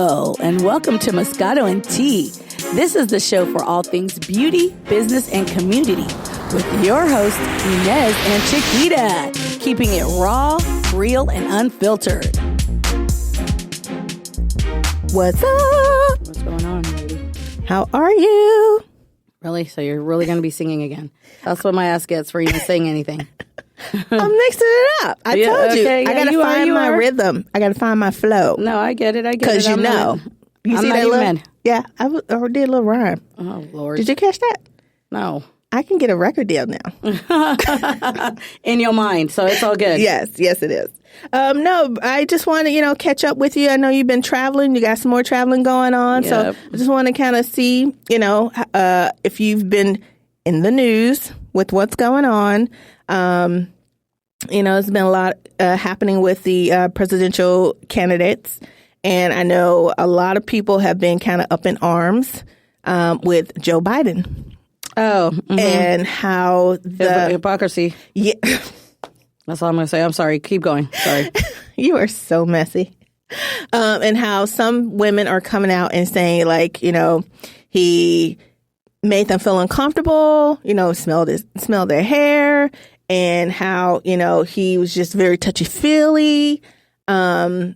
Hello, and welcome to Moscato and Tea. This is the show for all things beauty, business, and community with your hosts, Inez and Chiquita, keeping it raw, real, and unfiltered. What's up? What's going on, lady? How are you? Really? So you're really going to be singing again? That's what my ass gets for even saying anything. I'm mixing it up. I told you. I got to find my rhythm. I got to find my flow. No, I get it. Because you know. You I'm see not that even little, mad. Yeah, I did a little rhyme. Oh, Lord. Did you catch that? No. I can get a record deal now. In your mind, so it's all good. Yes, it is. No, I just want to, catch up with you. I know you've been traveling. You got some more traveling going on. Yep. So I just want to kind of see, if you've been in the news with what's going on. There's been a lot happening with the presidential candidates. And I know a lot of people have been kind of up in arms with Joe Biden. Oh. Mm-hmm. And how the hypocrisy. Yeah. That's all I'm going to say. I'm sorry. Keep going. Sorry. You are so messy. And how some women are coming out and saying, he made them feel uncomfortable, smell their hair, and how, he was just very touchy-feely, and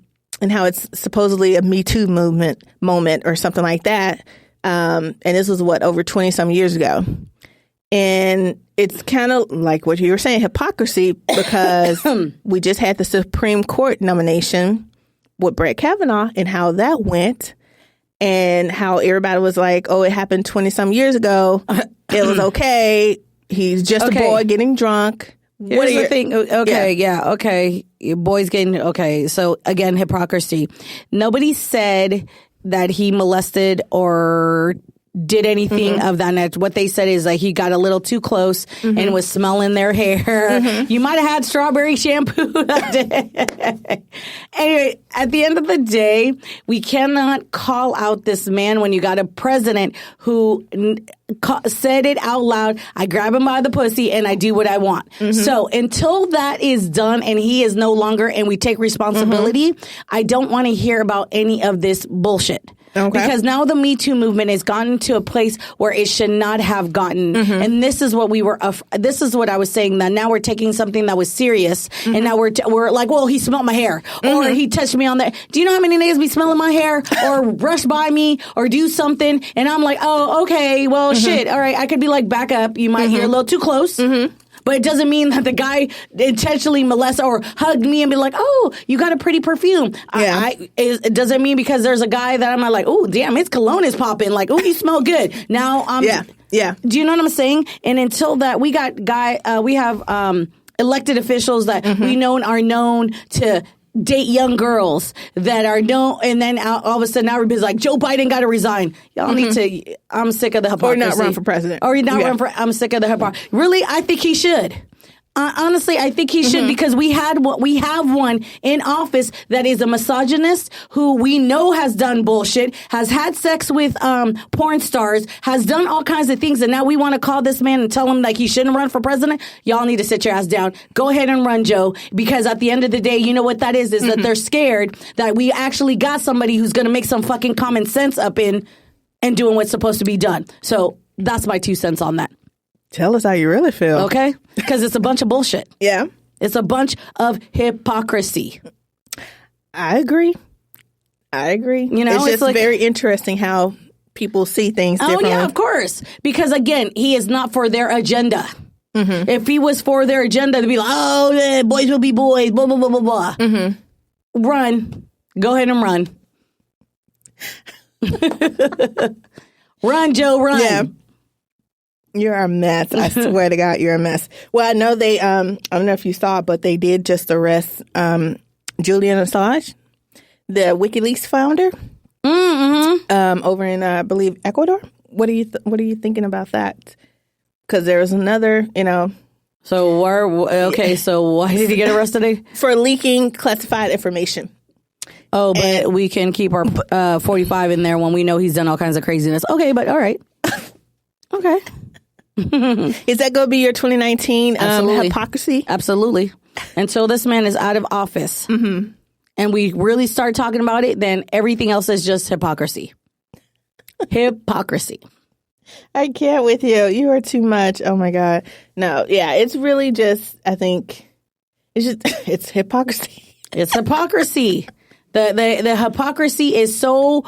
how it's supposedly a Me Too moment or something like that. And this was over 20 some years ago. And it's kind of like what you were saying, hypocrisy, because we just had the Supreme Court nomination with Brett Kavanaugh and how that went, and how everybody was like, oh, it happened 20 some years ago. It was okay. He's just a boy getting drunk. Here's the thing. Okay. Your boy's getting, okay. So again, hypocrisy. Nobody said that he molested or did anything of that nature. What they said is he got a little too close and was smelling their hair. You might have had strawberry shampoo that day. Anyway, at the end of the day, we cannot call out this man when you got a president who said it out loud. I grab him by the pussy and I do what I want. So until that is done and he is no longer and we take responsibility, I don't want to hear about any of this bullshit. Okay. Because now the Me Too movement has gotten to a place where it should not have gotten. And this is what this is what I was saying, that now we're taking something that was serious and now we're like, well, he smelled my hair or he touched me on the. Do you know how many niggas be smelling my hair or rush by me or do something? And I'm like, oh, okay, well, shit. All right. I could be like, back up. You might get a little too close. But it doesn't mean that the guy intentionally molested or hugged me and be like, oh, you got a pretty perfume. Yeah. It doesn't mean because there's a guy that I'm like, oh, damn, his cologne is popping. Like, oh, you smell good. Now I'm. Yeah. Do you know what I'm saying? And until that, we got we have elected officials that we are known to date young girls that are known, and then all of a sudden everybody's like, Joe Biden got to resign. Y'all need to. I'm sick of the hypocrisy. Or not run for president. Or not run for. I'm sick of the hypocrisy. Really, I think he should. Honestly, I think he should because we have one in office that is a misogynist who we know has done bullshit, has had sex with porn stars, has done all kinds of things, and now we want to call this man and tell him he shouldn't run for president. Y'all need to sit your ass down. Go ahead and run, Joe, because at the end of the day, you know what that is that they're scared that we actually got somebody who's going to make some fucking common sense up in and doing what's supposed to be done. So that's my 2 cents on that. Tell us how you really feel. Okay? Because it's a bunch of bullshit. Yeah. It's a bunch of hypocrisy. I agree. It's just very interesting how people see things differently. Oh, yeah, of course. Because, again, he is not for their agenda. If he was for their agenda, to be like, oh, yeah, boys will be boys, blah, blah, blah, blah, blah. Run. Go ahead and run. Run, Joe, run. Yeah. You're a mess. I swear to God, you're a mess. Well, I know they, I don't know if you saw it, but they did just arrest Julian Assange, the WikiLeaks founder, over in, I believe, Ecuador. What are you thinking about that? Because there was another, So so why did he get arrested? For leaking classified information. Oh, but we can keep our 45 in there when we know he's done all kinds of craziness. Okay, but all right. Okay. Is that going to be your 2019 hypocrisy? Absolutely. Until this man is out of office. and we really start talking about it, then everything else is just hypocrisy. Hypocrisy. I can't with you. You are too much. Oh my God. No, yeah, it's really just, I think it's hypocrisy. It's hypocrisy. The hypocrisy is so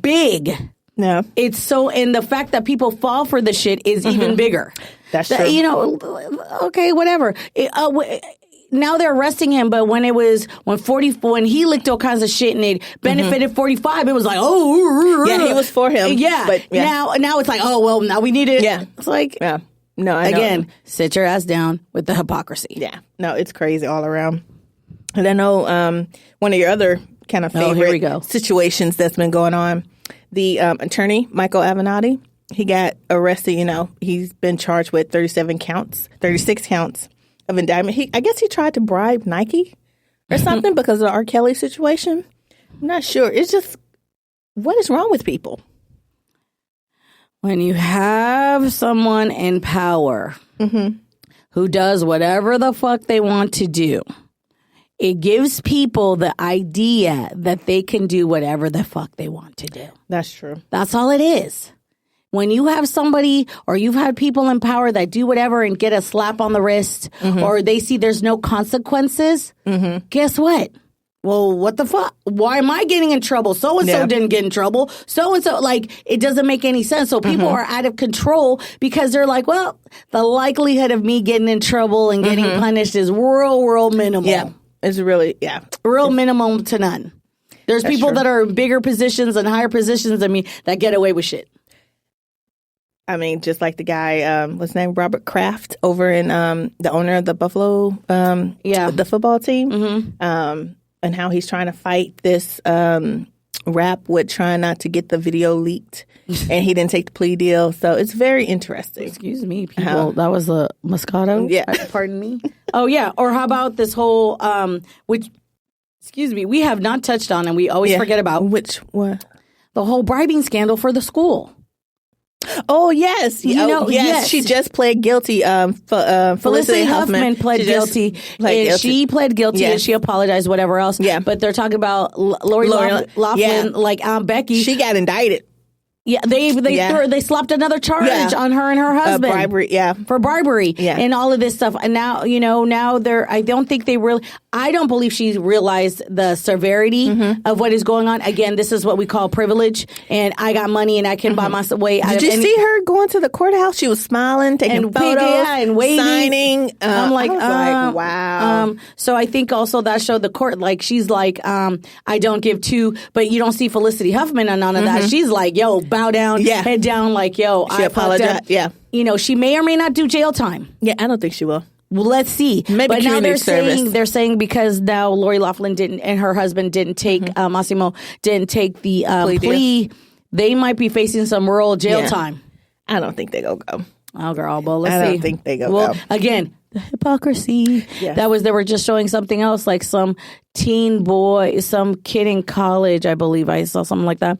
big. No. It's so, and the fact that people fall for the shit is even bigger. That's true. You know, okay, whatever. Now they're arresting him, but when he licked all kinds of shit and it benefited 45, it was like, oh. Yeah, he was for him. Yeah. But Now it's like, oh, well, now we need it. Yeah. It's like, yeah. No, I again, know. sit your ass down with the hypocrisy. Yeah. No, it's crazy all around. And I know one of your other kind of favorite situations that's been going on, the attorney, Michael Avenatti, he got arrested. You know, he's been charged with 36 counts of indictment. I guess he tried to bribe Nike or something because of the R. Kelly situation. I'm not sure. It's just, what is wrong with people? When you have someone in power who does whatever the fuck they want to do, it gives people the idea that they can do whatever the fuck they want to do. That's true. That's all it is. When you have somebody or you've had people in power that do whatever and get a slap on the wrist or they see there's no consequences, guess what? Well, what the fuck? Why am I getting in trouble? So-and-so didn't get in trouble. So-and-so, like, it doesn't make any sense. So people are out of control because they're like, well, the likelihood of me getting in trouble and getting punished is real minimal. Yeah, it's really, real minimum to none. There's people that are in bigger positions and higher positions than me that get away with shit. I mean, just like the guy, what's his name, Robert Kraft, over in the owner of the Buffalo, the football team, and how he's trying to fight this rap with trying not to get the video leaked, and he didn't take the plea deal. So it's very interesting. Excuse me, people. That was a Moscato? Yeah. Pardon me? Oh, yeah. Or how about this whole, excuse me, we have not touched on and we always forget about. Which one? The whole bribing scandal for the school. Oh, yes. Yes. She just pled guilty. Felicity Huffman pled guilty. She pled guilty and she apologized, whatever else. Yeah. But they're talking about Lori Loughlin, like Aunt Becky. She got indicted. Yeah, they slapped another charge on her and her husband. Bribery, for bribery, and all of this stuff. And now, I don't think I don't believe she realized the severity of what is going on. Again, this is what we call privilege, and I got money and I can buy my way out. Did you see her going to the courthouse? She was smiling, taking photos, and waving, signing. I'm like, wow. So I think also that showed the court, like, she's like, I don't give two, but you don't see Felicity Huffman and none of that. She's like, yo, bow down, head down, like, yo, she apologized. Yeah. She may or may not do jail time. Yeah, I don't think she will. Well, let's see. Maybe but now they're service. saying because now Lori Loughlin didn't and her husband didn't take Massimo didn't take the plea, they might be facing some rural jail time. I don't think they go. Oh, girl, but let's see. I don't think they go. Again, the hypocrisy. Yes. They were just showing something else, like some teen boy, some kid in college, I believe I saw something like that.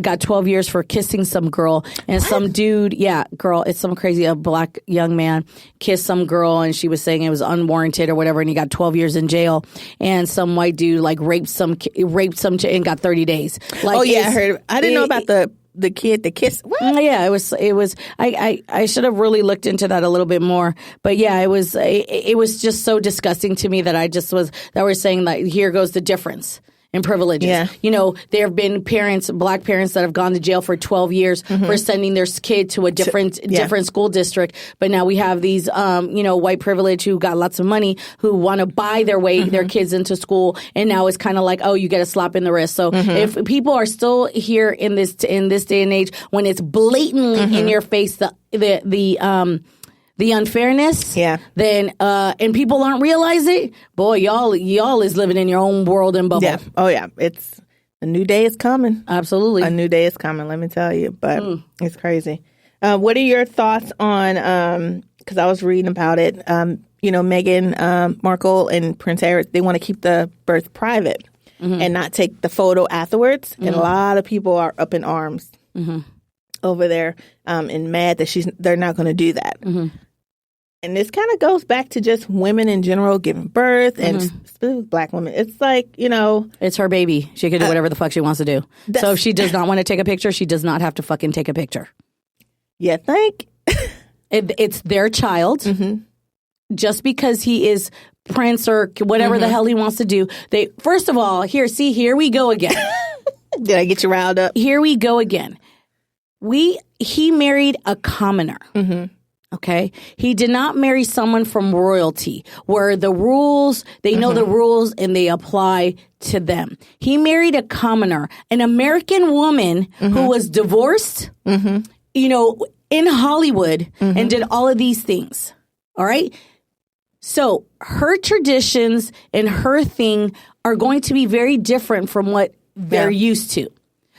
Got 12 years for kissing some girl, and some dude, girl, it's some crazy, a black young man kissed some girl, and she was saying it was unwarranted or whatever, and he got 12 years in jail. And some white dude like raped some and got 30 days. Like, I heard. I didn't know about the kid, the kiss. What? Yeah, it was. I should have really looked into that a little bit more. But yeah, it was just so disgusting to me that that we're saying that here goes the difference in privileges. Yeah. There have been black parents that have gone to jail for 12 years for sending their kid to a different school district. But now we have these, white privilege who got lots of money who want to buy their way, their kids into school. And now it's kind of like, oh, you get a slap in the wrist. So if people are still here in this day and age, when it's blatantly in your face, the unfairness, then and people aren't realize it, boy, y'all is living in your own world and bubble. Yeah. Oh yeah, it's a new day is coming. Absolutely, a new day is coming. Let me tell you, but it's crazy. What are your thoughts on? Because I was reading about it. Meghan Markle and Prince Harry, they want to keep the birth private and not take the photo afterwards, and a lot of people are up in arms over there and mad that they're not going to do that. and this kind of goes back to just women in general giving birth and specifically Black women. It's like, it's her baby. She can do whatever the fuck she wants to do. So if she does not want to take a picture, she does not have to fucking take a picture. You think? It's their child. Just because he is Prince or whatever the hell he wants to do. First of all, here we go again. Did I get you riled up? Here we go again. He married a commoner. Okay. He did not marry someone from royalty where the rules, they know the rules and they apply to them. He married a commoner, an American woman who was divorced, in Hollywood and did all of these things. All right. So her traditions and her thing are going to be very different from what they're used to.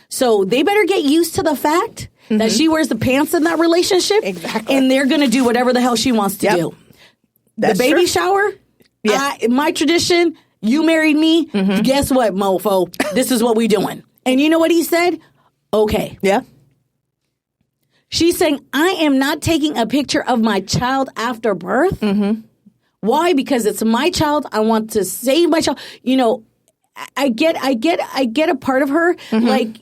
So they better get used to the fact that she wears the pants in that relationship. Exactly. And they're going to do whatever the hell she wants to do. That's the baby true. shower, my tradition, you married me. Guess what, mofo? This is what we doing. And you know what he said? Okay. Yeah. She's saying, I am not taking a picture of my child after birth. Why? Because it's my child. I want to save my child. I get a part of her. Like,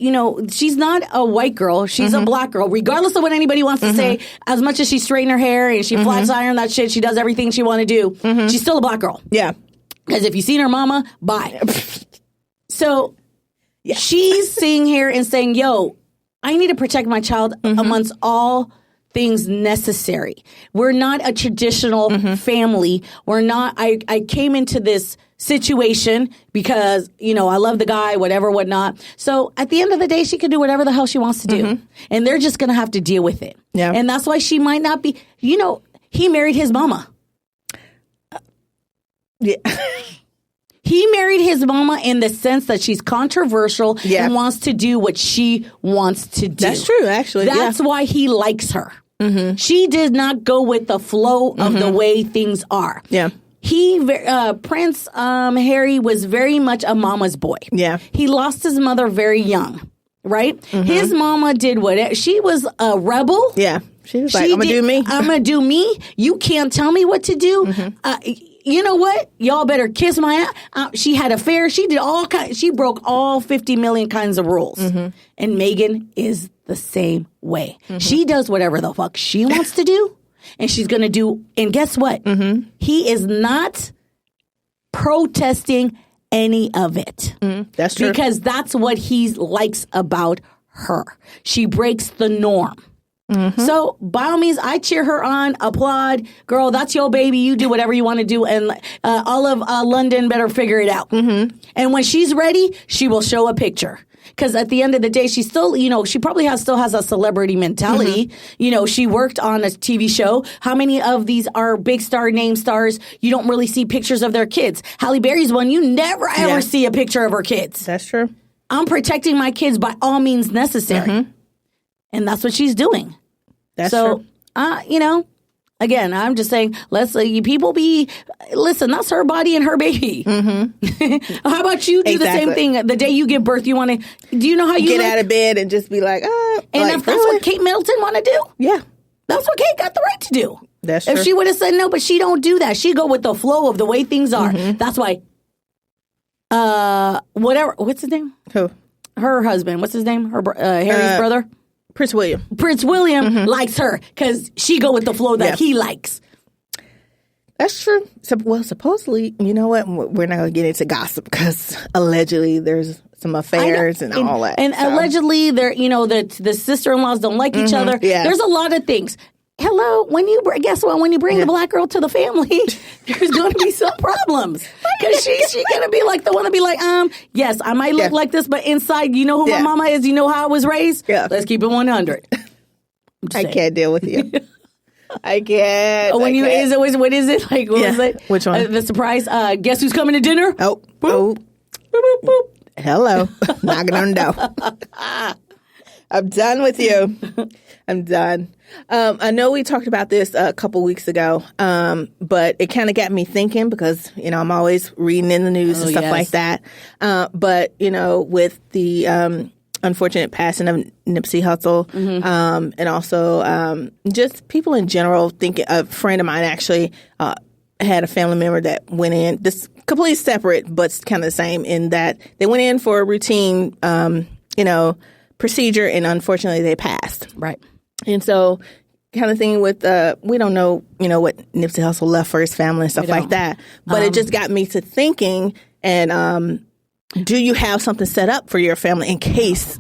she's not a white girl. She's a black girl, regardless of what anybody wants to say. As much as she straightened her hair and she flats iron that shit, she does everything she want to do. She's still a black girl. Yeah. Because if you've seen her mama, bye. So she's sitting here and saying, yo, I need to protect my child amongst all things necessary. We're not a traditional family. We're not, I came into this situation because, I love the guy, whatever, whatnot. So at the end of the day, she can do whatever the hell she wants to do. And they're just going to have to deal with it. Yeah. And that's why she might not be, he married his mama. Yeah. He married his mama in the sense that she's controversial and wants to do what she wants to do. That's true, actually. That's why he likes her. She did not go with the flow of the way things are. Yeah. Prince Harry was very much a mama's boy. Yeah. He lost his mother very young, right? His mama did whatever. She was a rebel. Yeah. She was like, I'm going to do me. I'm going to do me. You can't tell me what to do. You know what? Y'all better kiss my ass. She had affairs. She did all kinds. She broke all 50 million kinds of rules. And Meghan is the same way. She does whatever the fuck she wants to do. And she's going to do. And guess what? He is not protesting any of it. That's true. Because that's what he likes about her. She breaks the norm. So by all means, I cheer her on, applaud. Girl, that's your baby. You do whatever you want to do. And all of London better figure it out. And when she's ready, she will show a picture. Because at the end of the day, she still, she probably still has a celebrity mentality. She worked on a TV show. How many of these are big star name stars? You don't really see pictures of their kids. Halle Berry's one. You never, ever see a picture of her kids. That's true. I'm protecting my kids by all means necessary. And that's what she's doing. That's true. Again, I'm just saying, let's listen, that's her body and her baby. How about you do the same thing? The day you give birth, you want to, do you know how you get out of bed and just be like, and if that's what Kate Middleton want to do, that's what Kate got the right to do. That's true. If she would have said no, but she don't do that. She go with the flow of the way things are. That's why, what's his name? Who? Her husband. What's his name? Harry's brother? Prince William. Prince William likes her because she go with the flow that he likes. That's true. Supposedly, you know what? We're not going to get into gossip because allegedly there's some affairs and all that. And allegedly, the sister-in-laws don't like each other. Yeah. There's a lot of things. Hello, guess what? When you bring the black girl to the family, there's going to be some problems because she's going to be like the one to be like, yes, I might look like this, but inside, you know who my mama is. You know how I was raised. Yeah. Let's keep it 100. I can't deal with you. I can't. What is it like? What was it? Which one? The surprise. Guess who's coming to dinner? Oh, boop. Boop, boop, boop. Hello, knocking on the door. I'm done with you. I'm done. I know we talked about this a couple weeks ago, but it kind of got me thinking because, I'm always reading in the news and stuff like that. But, with the unfortunate passing of Nipsey Hussle, and also just people in general. Thinking a friend of mine actually had a family member that went in, this completely separate, but kind of the same in that they went in for a routine, procedure, and unfortunately they passed. Right. And so, kind of thing with we don't know, what Nipsey Hussle left for his family and stuff like that. But it just got me to thinking. And do you have something set up for your family in case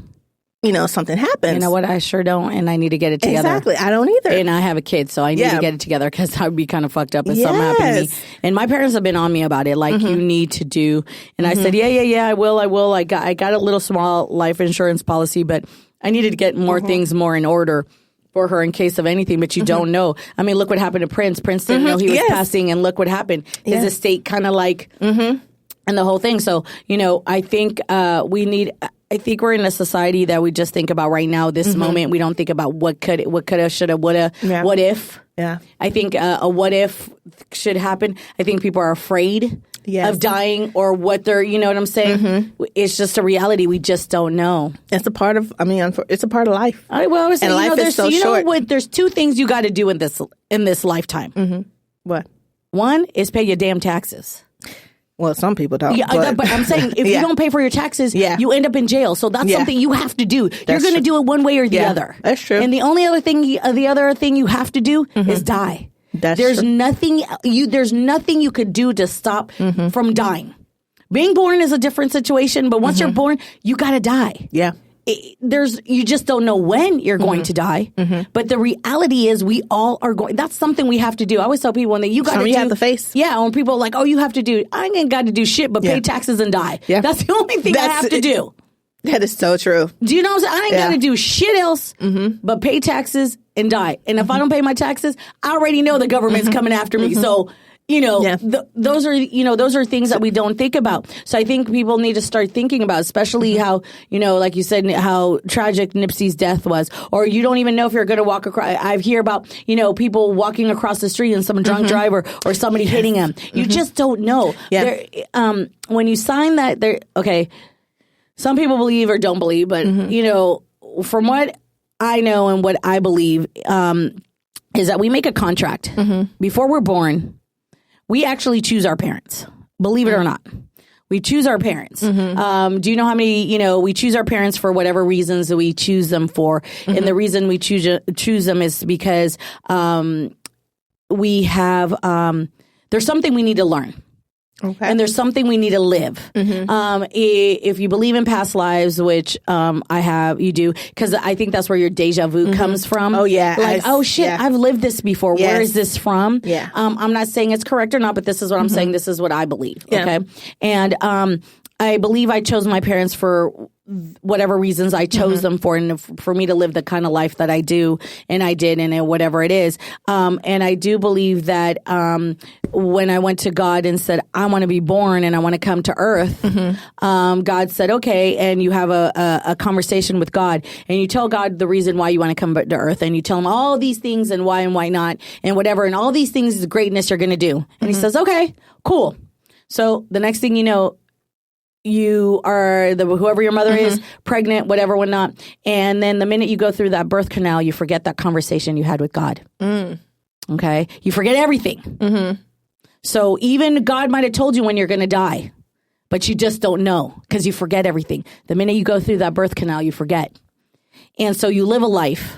something happens? You know what? I sure don't, and I need to get it together. Exactly, I don't either. And I have a kid, so I need to get it together because I would be kind of fucked up if something happened to me. And my parents have been on me about it, like you need to do. And I said, yeah, I will. I got a little small life insurance policy, but I needed to get more things more in order for her in case of anything, but you don't know. I mean, look what happened to Prince. Prince didn't know he was passing, and look what happened. His estate kind of like, and the whole thing. So, I think I think we're in a society that we just think about right now, this moment. We don't think about what coulda, shoulda, woulda, what if. Yeah. I think a what if should happen. I think people are afraid of dying or what they're, you know what I'm saying? It's just a reality. We just don't know. It's a part of, it's a part of life. And life is so short. There's two things you got to do in this lifetime. What? One is pay your damn taxes. Well, some people don't. Yeah, but I'm saying if you don't pay for your taxes, you end up in jail. So that's something you have to do. You're going to do it one way or the other. That's true. And the only other thing, you have to do is die. There's true. Nothing you could do to stop from dying. Being born is a different situation, but once you're born, you got to die. Yeah. You just don't know when you're going to die, but the reality is we all are going. That's something we have to do. I always tell people when you got to have to face. Yeah, when people are like, oh, you have to do. I ain't got to do shit, but pay taxes and die. Yeah. That's the only thing I have to do. That is so true. Do you know what I'm saying? I ain't got to do shit else but pay taxes and die. And if I don't pay my taxes, I already know the government's coming after me. So. Those are things that we don't think about. So I think people need to start thinking about, especially how, like you said, how tragic Nipsey's death was. Or you don't even know if you're going to walk across. I hear about, people walking across the street and some drunk driver or somebody hitting him. You just don't know. Yeah. When you sign that, some people believe or don't believe, but, from what I know and what I believe is that we make a contract before we're born. We actually choose our parents, believe it or not. We choose our parents. Do you know how many, we choose our parents for whatever reasons that we choose them for. And the reason we choose them is because we have, there's something we need to learn. Okay. And there's something we need to live. If you believe in past lives, which you do, because I think that's where your deja vu comes from. Oh, yeah. Like, I've lived this before. Yes. Where is this from? Yeah. I'm not saying it's correct or not, but this is what I'm saying. This is what I believe. Yeah. Okay. And I believe I chose my parents for whatever reasons I chose them for, and for me to live the kind of life that I do, and I did, and whatever it is. And I do believe that when I went to God and said, I want to be born and I want to come to earth, God said, okay, and you have a conversation with God, and you tell God the reason why you want to come to earth, and you tell him all these things and why not, and whatever, and all these things is greatness you're going to do. And he says, okay, cool. So the next thing you know, you are whoever your mother is, pregnant, whatever, whatnot. And then the minute you go through that birth canal, you forget that conversation you had with God. Okay? You forget everything. So even God might have told you when you're going to die, but you just don't know because you forget everything. The minute you go through that birth canal, you forget. And so you live a life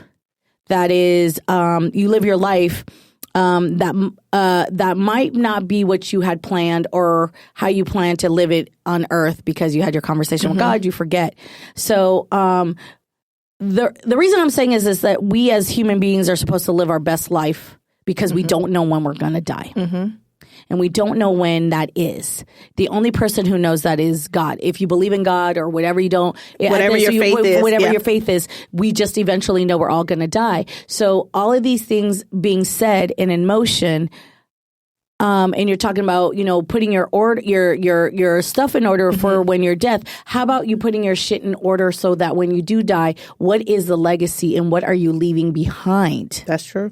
that is, you live your life that might not be what you had planned or how you plan to live it on earth because you had your conversation with God, you forget. So the reason I'm saying is that we as human beings are supposed to live our best life because we don't know when we're going to die. And we don't know when that is. The only person who knows that is God. If you believe in God or whatever you don't, whatever your faith is, we just eventually know we're all going to die. So all of these things being said and in motion, and you're talking about, putting your stuff in order for when you're dead. How about you putting your shit in order so that when you do die, what is the legacy and what are you leaving behind? That's true.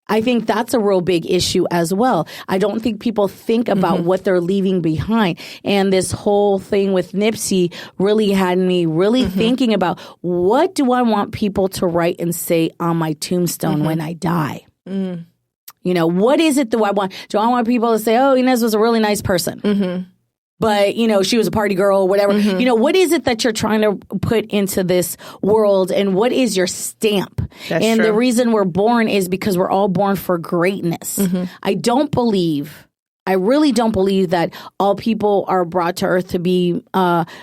I think that's a real big issue as well. I don't think people think about what they're leaving behind. And this whole thing with Nipsey really had me really thinking about, what do I want people to write and say on my tombstone when I die? You know, what is it do I want? Do I want people to say, oh, Inez was a really nice person? But, you know, she was a party girl or whatever. You know, what is it that you're trying to put into this world, and what is your stamp? That's and true. the reason we're born is because we're all born for greatness. I really don't believe that all people are brought to earth to be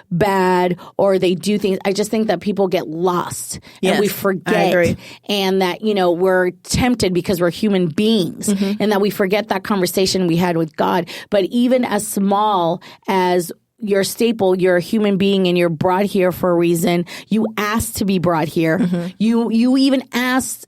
bad or they do things. I just think that people get lost and we forget, and that, you know, we're tempted because we're human beings, and that we forget that conversation we had with God. But even as small as your staple, you're a human being and you're brought here for a reason. You asked to be brought here. You even asked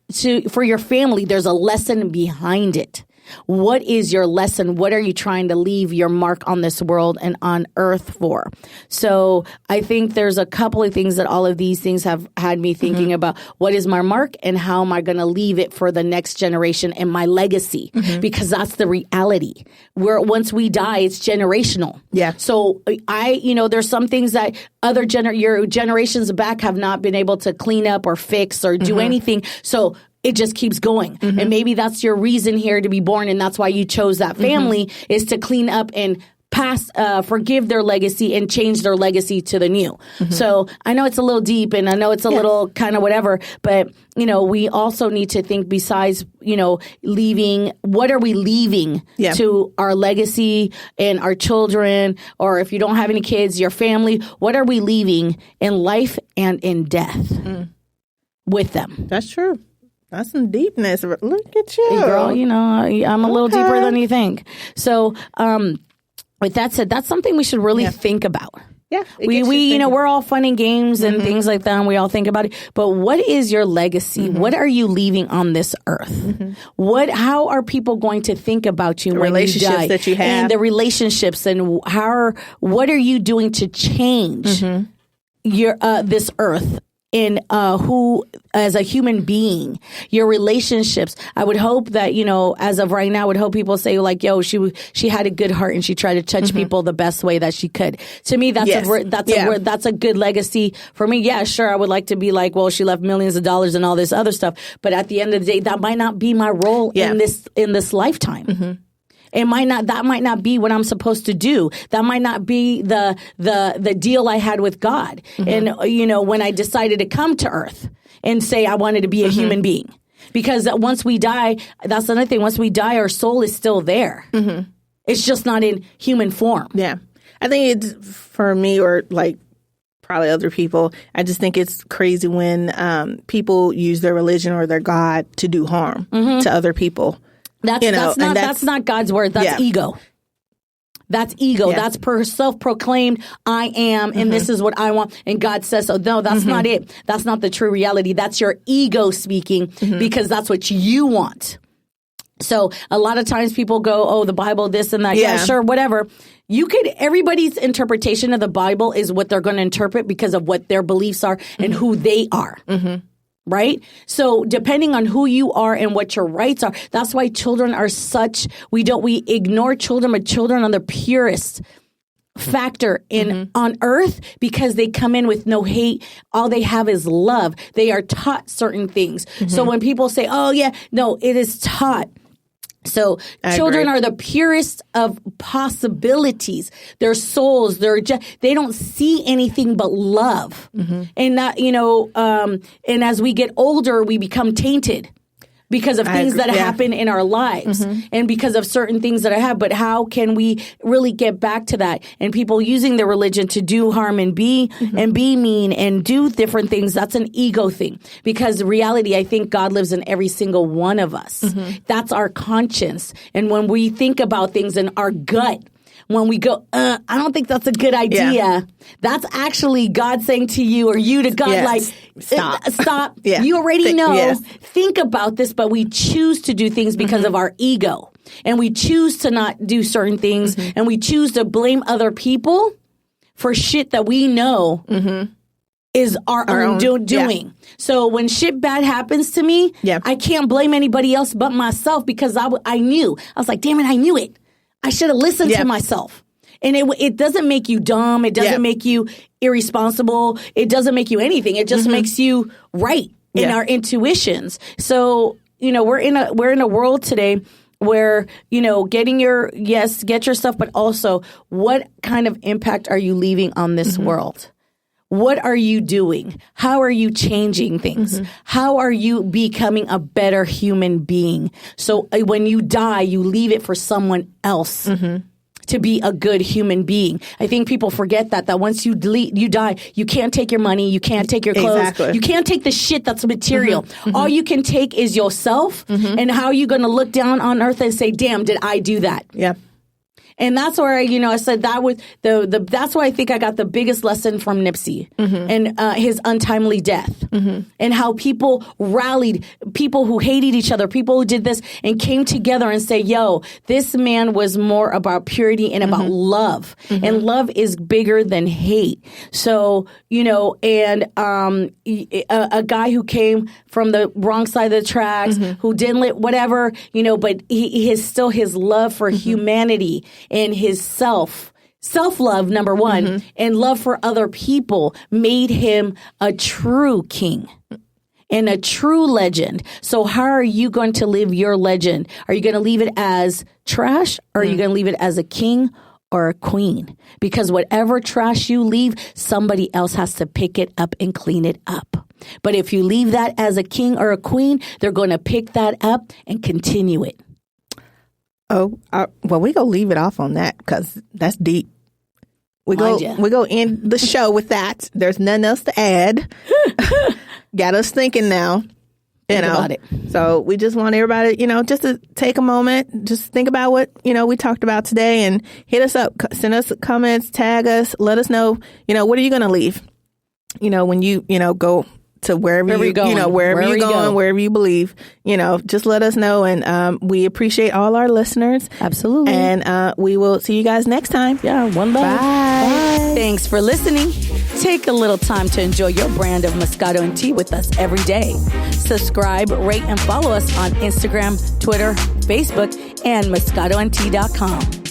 for your family. There's a lesson behind it. What is your lesson? What are you trying to leave your mark on this world and on earth for? So I think there's a couple of things that all of these things have had me thinking about. What is my mark and how am I going to leave it for the next generation and my legacy? Because that's the reality. Where once we die, it's generational. Yeah. So you know, there's some things that other your generations back have not been able to clean up or fix or do anything. So it just keeps going. And maybe that's your reason here to be born, and that's why you chose that family, is to clean up and forgive their legacy and change their legacy to the new. So I know it's a little deep and I know it's a little kind of whatever, but, you know, we also need to think besides, you know, what are we leaving to our legacy and our children, or if you don't have any kids, your family, what are we leaving in life and in death with them? That's true. That's some deepness. Look at you. Hey girl, you know, I'm a little deeper than you think. So, with that said, that's something we should really think about. Yeah. We you know, we're all fun and games and things like that, and we all think about it. But what is your legacy? What are you leaving on this earth? How are people going to think about you when you die? That you have. And the relationships, and what are you doing to change your this earth? In who, as a human being, your relationships. I would hope that, you know, as of right now, I would hope people say like, yo, she had a good heart and she tried to touch people the best way that she could. To me, that's a good legacy for me. Yeah, sure. I would like to be like, well, she left millions of dollars and all this other stuff. But at the end of the day, that might not be my role in this lifetime. That might not be what I'm supposed to do. That might not be the deal I had with God. And, you know, when I decided to come to earth and say I wanted to be a human being, because once we die, that's another thing. Once we die, our soul is still there. It's just not in human form. Yeah. I think it's, for me, or like probably other people, I just think it's crazy when people use their religion or their God to do harm to other people. That's not God's word. That's ego. That's ego. Yeah. That's self-proclaimed, I am, and this is what I want, and God says so. No, that's not it. That's not the true reality. That's your ego speaking because that's what you want. So a lot of times people go, oh, the Bible, this and that. Yeah, sure, whatever. Everybody's interpretation of the Bible is what they're going to interpret because of what their beliefs are and who they are. Right? So depending on who you are and what your rights are, that's why children are we ignore children, but children are the purest factor on earth because they come in with no hate. All they have is love. They are taught certain things. So when people say, oh yeah, no, it is taught. So children are the purest of possibilities. Their souls, they don't see anything but love. And that, you know, and as we get older, we become tainted because of things that happen in our lives and because of certain things that I have. But how can we really get back to that? And people using their religion to do harm and be mean and do different things, that's an ego thing. Because reality, I think God lives in every single one of us. That's our conscience. And when we think about things in our gut, when we go, I don't think that's a good idea. That's actually God saying to you or you to God, like, stop. You already know. Think about this, but we choose to do things because of our ego. And we choose to not do certain things. And we choose to blame other people for shit that we know is our own doing. Yeah. So when shit bad happens to me, I can't blame anybody else but myself because I knew. I was like, damn it, I knew it. I should have listened to myself. And it doesn't make you dumb. It doesn't make you irresponsible. It doesn't make you anything. It just makes you right in our intuitions. So, you know, we're in a world today where, you know, get your stuff, but also what kind of impact are you leaving on this world? What are you doing? How are you changing things? How are you becoming a better human being? So when you die, you leave it for someone else to be a good human being. I think people forget that once you die, you can't take your money, you can't take your clothes, you can't take the shit that's material. All you can take is yourself and how you're going to look down on earth and say, damn, did I do that? Yeah. And that's where I said that was that's why I think I got the biggest lesson from Nipsey and his untimely death and how people rallied, people who hated each other, people who did this and came together and say, yo, this man was more about purity and about love. And love is bigger than hate. So, you know, and a guy who came from the wrong side of the tracks, who didn't whatever, you know, but he is still his love for humanity and his self-love, number one, and love for other people made him a true king and a true legend. So how are you going to live your legend? Are you going to leave it as trash or are you going to leave it as a king or a queen? Because whatever trash you leave, somebody else has to pick it up and clean it up. But if you leave that as a king or a queen, they're going to pick that up and continue it. Oh, well, we go leave it off on that because that's deep. We go end the show with that. There's nothing else to add. Got us thinking now. Think about it. So we just want everybody, you know, just to take a moment, just think about what, you know, we talked about today and hit us up, send us comments, tag us, let us know, you know, what are you going to leave? You know, when you know, go to wherever you're going, wherever you believe, you know, just let us know. And we appreciate all our listeners. Absolutely. And we will see you guys next time. Yeah. One love. Bye. Thanks for listening. Take a little time to enjoy your brand of Moscato and Tea with us every day. Subscribe, rate, and follow us on Instagram, Twitter, Facebook, and MoscatoandTea.com.